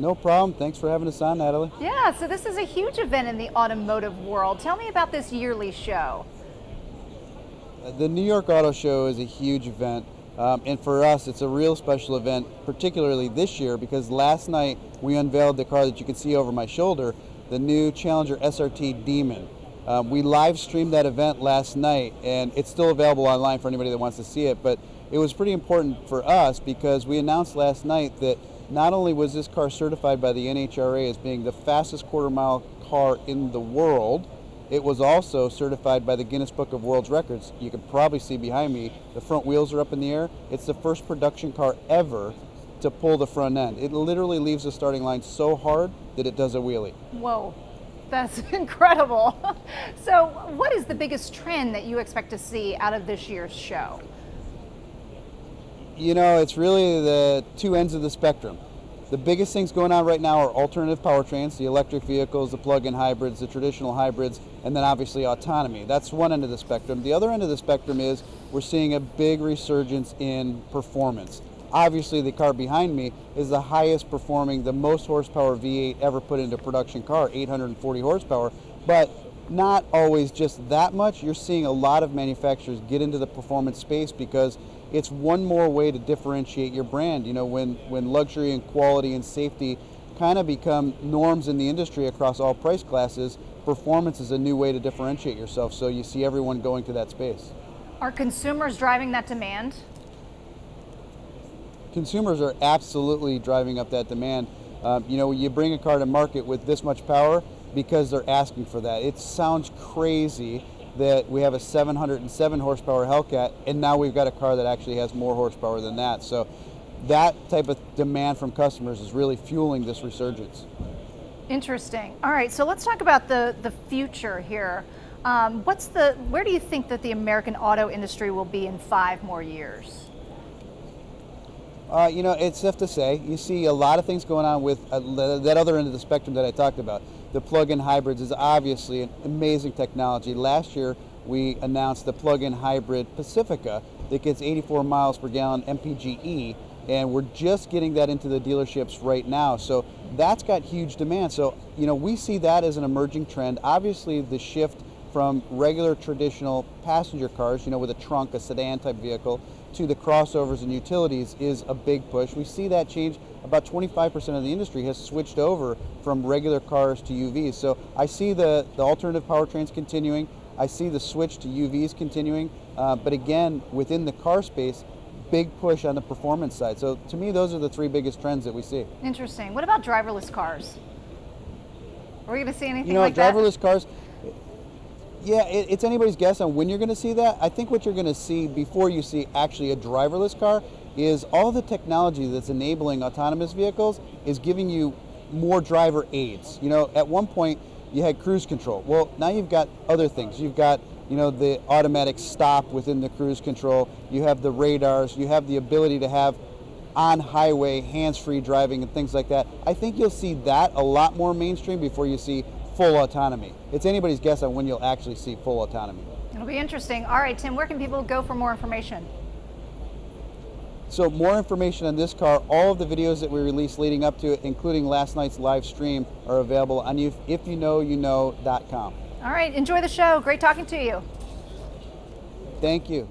No problem. Thanks for having us on, Natalie. Yeah, so this is a huge event in the automotive world. Tell me about this yearly show. The New York Auto Show is a huge event, and for us, it's a real special event, particularly this year, because last night we unveiled the car that you can see over my shoulder, the new Challenger SRT Demon. We live streamed that event last night, and it's still available online for anybody that wants to see it, but it was pretty important for us because we announced last night that not only was this car certified by the NHRA as being the fastest quarter-mile car in the world, it was also certified by the Guinness Book of World Records. You can probably see behind me, the front wheels are up in the air. It's the first production car ever to pull the front end. It literally leaves the starting line so hard that it does a wheelie. Whoa, that's incredible. So what is the biggest trend that you expect to see out of this year's show? You know, it's really the two ends of the spectrum. The biggest things going on right now are alternative powertrains, the electric vehicles, the plug-in hybrids, the traditional hybrids, and then obviously autonomy. That's one end of the spectrum. The other end of the spectrum is we're seeing a big resurgence in performance. Obviously, the car behind me is the highest performing, the most horsepower V8 ever put into a production car, 840 horsepower, but not always just that much. You're seeing a lot of manufacturers get into the performance space because it's one more way to differentiate your brand. You know, when luxury and quality and safety kind of become norms in the industry across all price classes, performance is a new way to differentiate yourself. So you see everyone going to that space. Are consumers driving that demand? Consumers are absolutely driving up that demand. You know, you bring a car to market with this much power because they're asking for that. It sounds crazy that we have a 707 horsepower Hellcat, and now we've got a car that actually has more horsepower than that. So that type of demand from customers is really fueling this resurgence. Interesting. All right, so let's talk about the future here. Where do you think that the American auto industry will be in 5 more years? You know, it's tough to say. You see a lot of things going on with that other end of the spectrum that I talked about. The plug-in hybrids is obviously an amazing technology. Last year, we announced the plug-in hybrid Pacifica that gets 84 miles per gallon MPGe, and we're just getting that into the dealerships right now. So that's got huge demand. So, you know, we see that as an emerging trend. Obviously, the shift from regular traditional passenger cars, you know, with a trunk, a sedan type vehicle, to the crossovers and utilities is a big push. We see that change. About 25% of the industry has switched over from regular cars to UVs. So I see the alternative powertrains continuing. I see the switch to UVs continuing. But again, within the car space, big push on the performance side. So to me, those are the 3 biggest trends that we see. Interesting. What about driverless cars? Are we going to see anything like that? Driverless cars, yeah, it's anybody's guess on when you're going to see that. I think what you're going to see before you see actually a driverless car is all the technology that's enabling autonomous vehicles is giving you more driver aids. You know, at one point you had cruise control. Well, now you've got other things. You've got, you know, the automatic stop within the cruise control. You have the radars. You have the ability to have on-highway hands-free driving and things like that. I think you'll see that a lot more mainstream before you see full autonomy. It's anybody's guess on when you'll actually see full autonomy. It'll be interesting. All right, Tim, where can people go for more information? So more information on this car, all of the videos that we released leading up to it, including last night's live stream, are available on ifyouknowyouKnow.com. All right, enjoy the show. Great talking to you. Thank you.